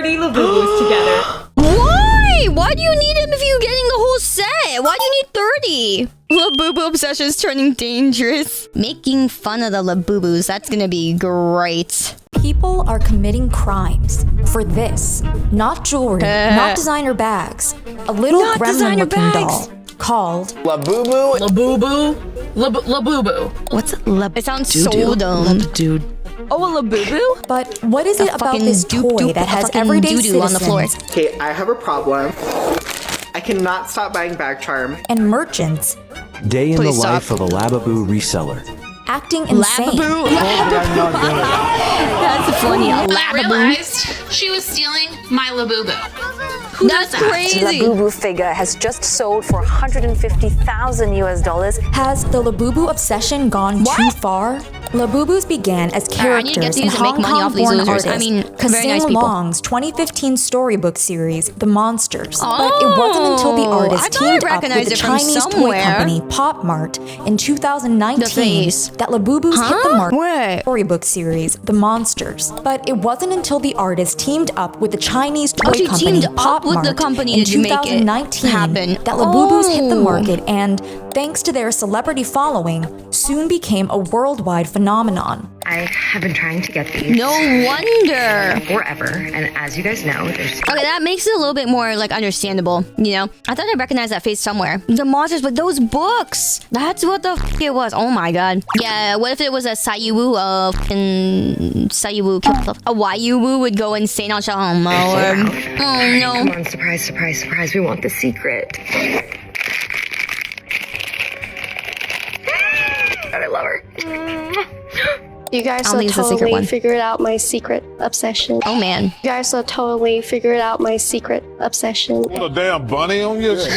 30 Labubus together. Why? Why do you need him if you're getting the whole set? Why do you need 30? Labubu obsession is turning dangerous. Making fun of the Labubus, that's gonna be great. People are committing crimes for this. Not jewelry, not designer bags. A little gremlin-looking doll called Labubu. Labubu. Labubu. What's Labubu? It sounds so dumb. Dude. Oh, a Labubu? But what is it about this toy that has everyday citizens on the floor? Okay, I have a problem. I cannot stop buying bag charm. And merchants Day in the life of a Labubu reseller. acting insane? That's funny. A I Labubu. realized she was stealing my Labubu. That's crazy. Labubu figure has just sold for $150,000 US. Has the Labubu obsession gone too far? Labubus began as I need to get characters in these and make Hong money off these Kong-born losers. artist I mean, very nice Kasing people. Long's 2015 storybook series, The Monsters. But it wasn't until the I artist thought I teamed up with recognized the it from Chinese toy somewhere. company Pop Mart in 2019 The face. that Labubus hit the market Wait. storybook series, The Monsters. But it wasn't until the artist teamed up with the Chinese toy she company teamed up Pop with the Mart company in to make it 2019 happen. that Labubus hit the Oh. market and, thanks to their celebrity following, soon became a worldwide phenomenon. I have been trying to get these No wonder. forever, and as you guys know, there's Okay, that makes it a little bit more like understandable, you know? I thought I recognized that face somewhere. The monsters with those books. That's what the it was. Oh my god. Yeah, what if it was a Sayuwu Sayuwu a Wayuwu would go insane on Shahama or oh Come no. on, surprise, surprise, surprise. We want the secret. God, I love her. You guys I'll will leave the secret totally one. figured out my secret obsession. Oh man. You guys will totally figured out my secret obsession. A damn bunny on your hip.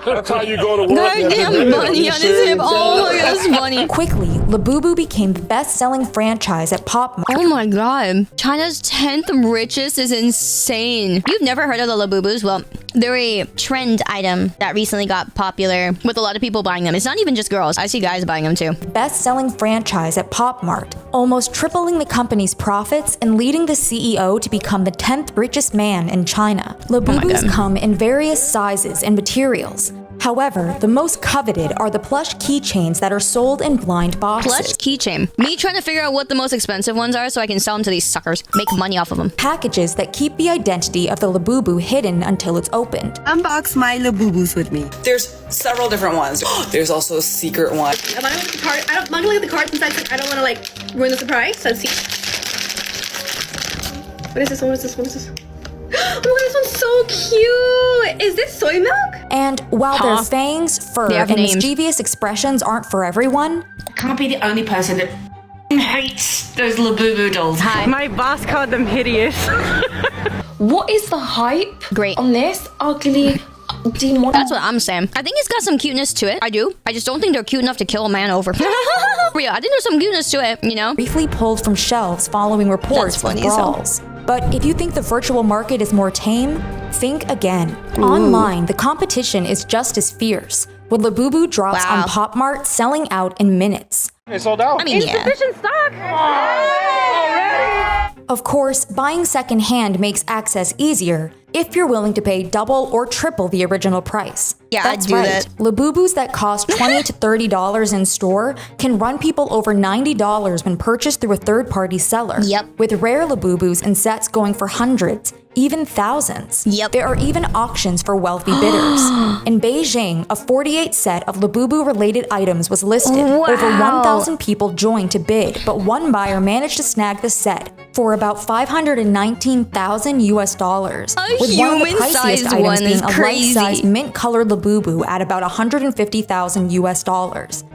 That's how you go to work. Goddamn bunny on his hip. Oh my god, that's funny. Quickly, Labubu became the best-selling franchise at Pop Mart. Oh my god. China's 10th richest is insane. You've never heard of the Labubus? Well, they're a trend item that recently got popular with a lot of people buying them. It's not even just girls. I see guys buying them too. Best-selling franchise at Pop Mart, almost tripling the company's profits and leading the CEO to become the 10th richest man in China. Labubus God. come in various sizes and materials. However, the most coveted are the plush keychains that are sold in blind boxes. Plush keychain. Me trying to figure out what the most expensive ones are so I can sell them to these suckers. Make money off of them. Packages that keep the identity of the Labubu hidden until it's opened. Unbox my Labubus with me. There's several different ones. There's also a secret one. I'm not gonna look at the card. I'm not gonna look at the cards inside. I don't want to like ruin the surprise. So let's see. What is this one? What is this? What is this? Oh my god, this one's so cute! Is this soy milk? And while their fangs, fur, They have and names. mischievous expressions aren't for everyone, Can't be the only person that hates those Labubu dolls. Hi. My boss called them hideous. What is the hype Great. on this ugly demon? That's what I'm saying. I think it's got some cuteness to it. I do. I just don't think they're cute enough to kill a man over. Real. I think there's some cuteness to it, you know? briefly pulled from shelves following reports That's of funny as hell. brawls. But if you think the virtual market is more tame, think again. Online, the competition is just as fierce, with Labubu drops Wow. on Pop Mart selling out in minutes. It sold out. I mean, yeah. Insufficient stock. Of course, buying secondhand makes access easier if you're willing to pay double or triple the original price. Yeah, That's I'd do right. that. Labubus that cost $20 to $30 in store can run people over $90 when purchased through a third-party seller. Yep. With rare Labubus and sets going for hundreds, even thousands. Yep. There are even auctions for wealthy bidders. In Beijing, a 48 set of Labubu-related items was listed. Wow. Over 1,000 people joined to bid, but one buyer managed to snag the set for about $519,000 US. With one of the human-sized priciest items one being is a crazy. life-size mint-colored Labubu at about $150,000 US.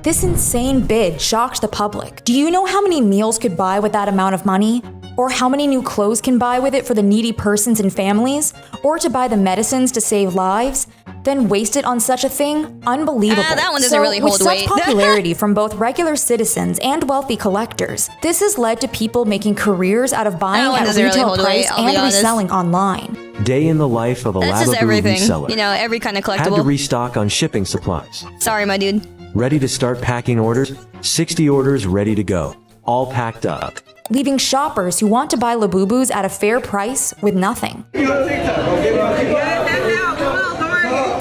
This insane bid shocked the public. Do you know how many meals could buy with that amount of money? Or how many new clothes can buy with it for the needy persons and families? Or to buy the medicines to save lives? Then waste it on such a thing? Unbelievable. that one doesn't So, really hold with weight. such popularity from both regular citizens and wealthy collectors, this has led to people making careers out of buying That one at doesn't really retail hold price weight, I'll be and honest. reselling online. Day in the life of a That's just Labubu everything. reseller. You know, every kind of Had to collectible. restock on shipping supplies. Sorry, my dude. Ready to start packing orders? 60 orders ready to go. All packed up. leaving shoppers who want to buy Labubus at a fair price with nothing.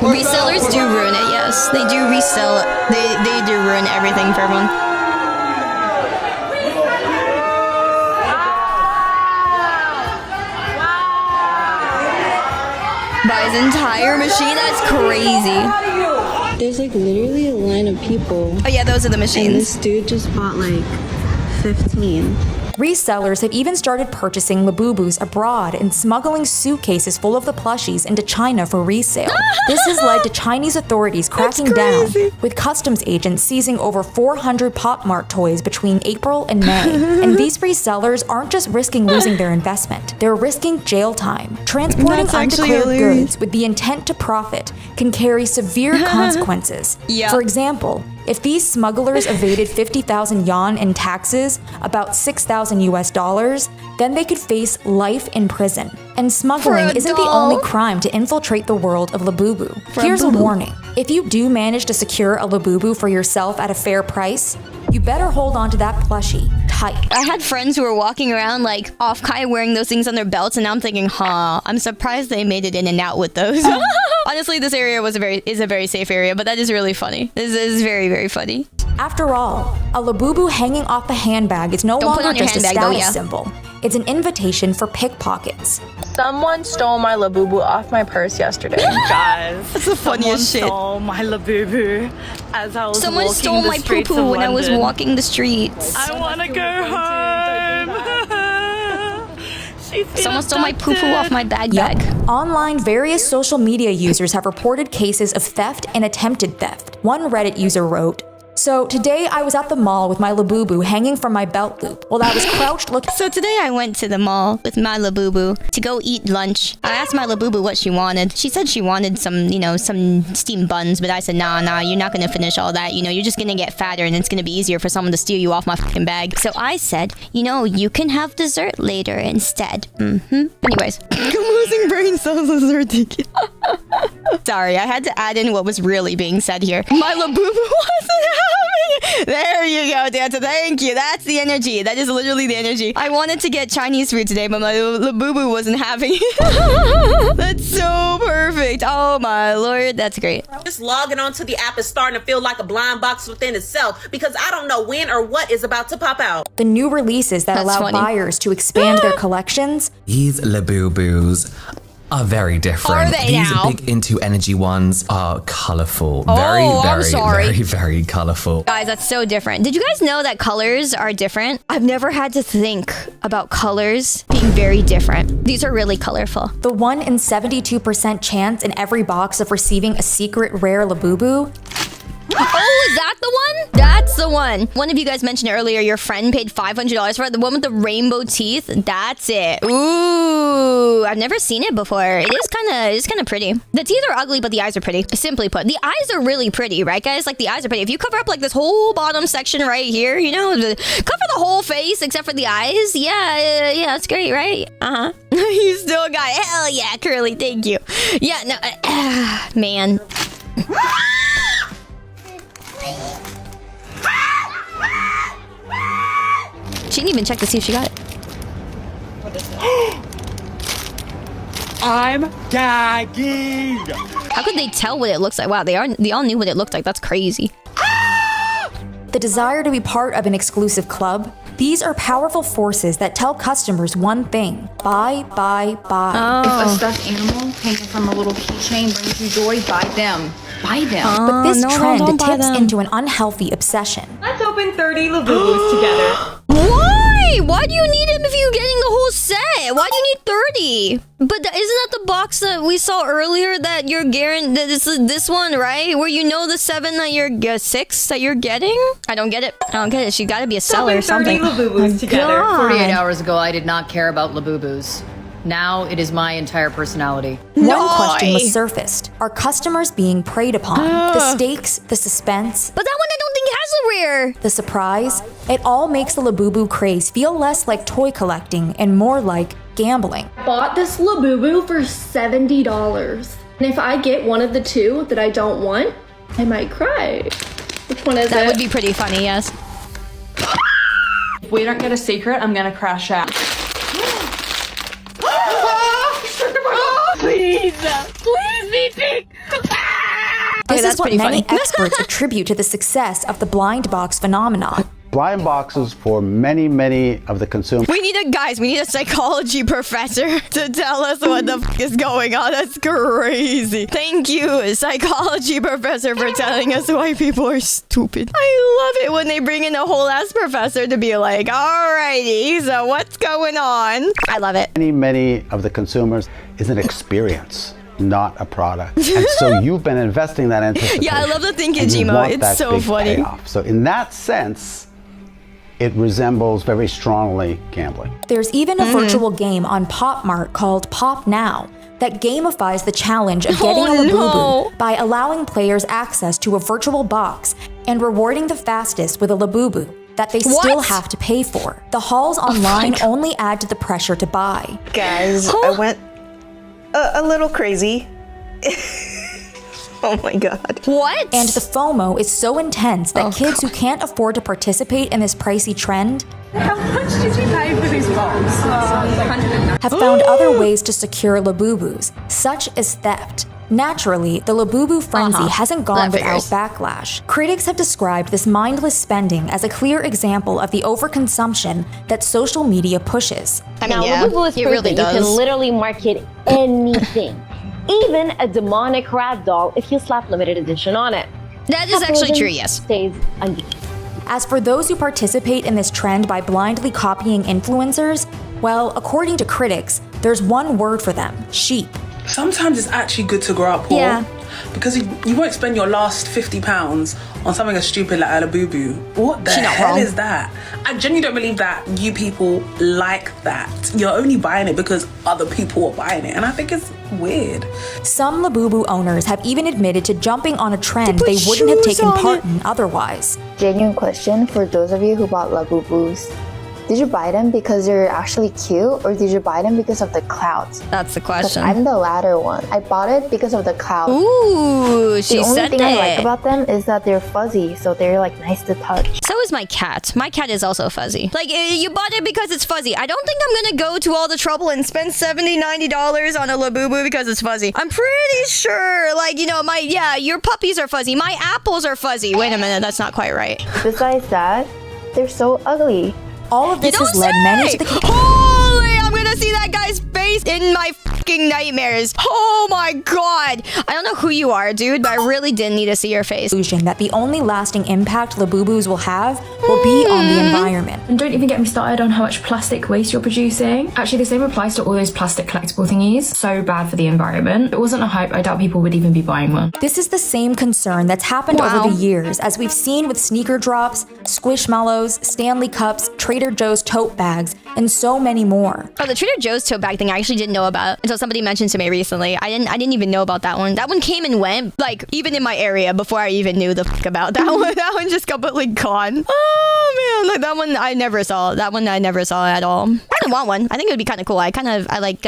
Resellers do ruin it, yes. They do resell it. They do ruin everything for everyone. Buy his entire machine? That's crazy. There's like literally a line of people. Oh yeah, those are the machines. And this dude just bought like 15. Resellers have even started purchasing Labubus abroad and smuggling suitcases full of the plushies into China for resale. This has led to Chinese authorities cracking down, with customs agents seizing over 400 Pop Mart toys between April and May. And these resellers aren't just risking losing their investment, they're risking jail time. Transporting undeclared goods with the intent to profit can carry severe consequences. Yeah. For example, if these smugglers evaded 50,000 yuan in taxes, about $6,000 US, then they could face life in prison. And smuggling isn't the only crime to infiltrate the world of Labubu. Here's a warning. If you do manage to secure a Labubu for yourself at a fair price, you better hold on to that plushie tight. I had friends who were walking around like off-kai wearing those things on their belts, and now I'm thinking, I'm surprised they made it in and out with those. Honestly, this area is a very safe area, but that is really funny. This is very, very funny. After all, a Labubu hanging off a handbag is no longer just a status symbol. It's an invitation for pickpockets. Someone stole my Labubu off my purse yesterday. Guys, that's the funniest shit. Someone stole my Labubu as I was Someone walking stole the my streets poo-poo of when I was London. walking the streets. I want to go home. Someone stole my poo-poo off my bag. Online, various social media users have reported cases of theft and attempted theft. One Reddit user wrote, "So today I was at the mall with my Labubu hanging from my belt loop while I was crouched looking." So today I went to the mall with my Labubu to go eat lunch. I asked my Labubu what she wanted. She said she wanted some, some steamed buns, but I said, nah, you're not gonna finish all that. You're just gonna get fatter and it's gonna be easier for someone to steal you off my fucking bag. So I said, you can have dessert later instead. Anyways, I'm losing brain cells as ridiculous. Sorry, I had to add in what was really being said here. My Labubu wasn't happy. There you go, Danta. Thank you. That's the energy. That is literally the energy. I wanted to get Chinese food today, but my Labubu wasn't having it. That's so perfect. Oh my lord, that's great. Just logging onto the app is starting to feel like a blind box within itself because I don't know when or what is about to pop out. The new releases that allow buyers to expand their collections. These Labubus are very different. Are they These now? big into energy ones are colorful. I'm sorry. Very colorful. Guys, that's so different. Did you guys know that colors are different? I've never had to think about colors being very different. These are really colorful. The 1 in 72% chance in every box of receiving a secret rare Labubu. Oh, is that the one? That's the one. One of you guys mentioned earlier your friend paid $500 for it. The one with the rainbow teeth. That's it. Ooh, I've never seen it before. It is kind of pretty. The teeth are ugly, but the eyes are pretty. Simply put, the eyes are really pretty, right, guys? Like the eyes are pretty. If you cover up like this whole bottom section right here, cover the whole face except for the eyes. Yeah, that's great, right? You still got it. Hell yeah, Curly. Thank you. Yeah, no, man. She didn't even check to see if she got it. I'm gagging. How could they tell what it looks like? Wow, they all knew what it looked like. That's crazy. The desire to be part of an exclusive club. These are powerful forces that tell customers one thing: buy, buy, buy. If a stuffed animal hanging from a little keychain brings you joy, buy them. Buy them. But this trend don't buy tips them. into an unhealtty obsession. Let's open 30 Labubus together. Why? Why do you need them if you're getting the whole set? Why do you need 30? But isn't that the box that we saw earlier that you're guaranteed? This one, right? Where the 7 that you're 6 that you're getting? I don't get it. She got to be a seller or something. 30 Labubus together. 48 hours ago, I did not care about Labubus. Now it is my entire personality. One question was surfaced. Are customers being preyed upon? The stakes, the suspense. But that one I don't think has a rare. The surprise. It all makes the Labubu craze feel less like toy collecting and more like gambling. I bought this Labubu for $70. And if I get one of the two that I don't want, I might cry. Which one is it? That would be pretty funny, yes. If we don't get a secret, I'm gonna crash out. Please be big. This is what many experts attribute to the success of the blind box phenomenon. Blind boxes for many of the consumers. We need a psychology professor to tell us what the f is going on. That's crazy. Thank you, psychology professor, for telling us why people are stupid. I love it when they bring in a whole ass professor to be like, alrighty, so what's going on? I love it. Many of the consumers is an experience, not a product. And so you've been investing that anticipation. Yeah, I love the thinking emote. It's so funny. Payoff. So in that sense, it resembles very strongly gambling. There's even a virtual game on PopMart called Pop Now that gamifies the challenge of getting a Labubu by allowing players access to a virtual box and rewarding the fastest with a Labubu that they still have to pay for. The hauls online only add to the pressure to buy. Guys, I went a little crazy. Oh my god. What? And the FOMO is so intense that kids who can't afford to participate in this pricey trend How much did you pay for this box? have found other ways to secure Labubus, such as theft. Naturally, the Labubu frenzy hasn't gone without backlash. Critics have described this mindless spending as a clear example of the overconsumption that social media pushes. Labubu is proof that you can literally market anything. Even a demonic ragdoll if you slap limited edition on it. That is actually true, yes. Stays As for those who participate in this trend by blindly copying influencers, well, according to critics, there's one word for them: sheep. Sometimes it's actually good to grow up poor. Yeah. Because you won't spend your last £50 on something as stupid like a Labubu. What the hell is that? I genuinely don't believe that you people like that. You're only buying it because other people are buying it. And I think it's weird. Some Labubu owners have even admitted to jumping on a trend they wouldn't have taken part in otherwise. Genuine question for those of you who bought Labubus. Did you buy them because they're actually cute, or did you buy them because of the clout? That's the question. I'm the latter one. I bought it because of the clout. Ooh, she the only said thing that. I like about them is that they're fuzzy, so they're like nice to touch. So is my cat. My cat is also fuzzy. Like, you bought it because it's fuzzy. I don't think I'm gonna go to all the trouble and spend $70, $90 on a Labubu because it's fuzzy. I'm pretty sure, like, you know, your puppies are fuzzy. My apples are fuzzy. Wait a minute, that's not quite right. Besides that, they're so ugly. All of this has led many to the Holy, I'm gonna see that guy's face in my fucking nightmares. Oh my god. I don't know who you are, dude, but I really didn't need to see your face. That the only lasting impact Labubus will have will be on the environment. And don't even get me started on how much plastic waste you're producing. Actually, the same applies to all those plastic collectible thingies. So bad for the environment. If it wasn't a hype, I doubt people would even be buying one. This is the same concern that's happened over the years, as we've seen with sneaker drops, Squishmallows, Stanley Cups, Trader Joe's tote bags, and so many more. Oh, the Trader Joe's tote bag thing I actually didn't know about until somebody mentioned to me recently. I didn't even know about that one. That one came and went, like, even in my area before I even knew the fuck about that one. That one just completely gone. Oh man, like that one I never saw. That one I never saw at all. I kind of want one. I think it would be kind of cool. I like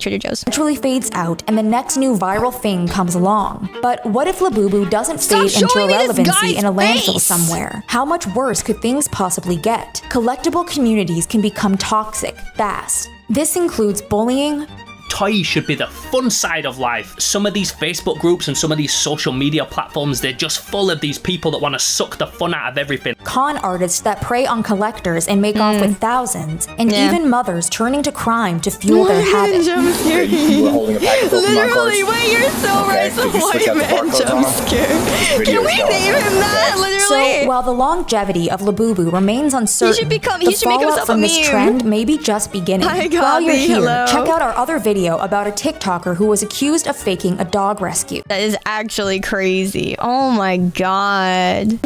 Trader Joe's. Eventually fades out and the next new viral thing comes along. But what if Labubu doesn't fade into irrelevancy in a landfill somewhere? How much worse could things possibly get? Collectible communities can become toxic fast. This includes bullying. Toys should be the fun side of life. Some of these Facebook groups and some of these social media platforms, they're just full of these people that want to suck the fun out of everything. Con artists that prey on collectors and make off with thousands, and even mothers turning to crime to fuel their habit. Literally, wait, you're so right. The white man jump scare. Can we name him that? Literally. So while the longevity of Labubu remains uncertain, the fallout from this trend may be just beginning. While you're here, check out our other video about a TikToker who was accused of faking a dog rescue. That is actually crazy. Oh my god.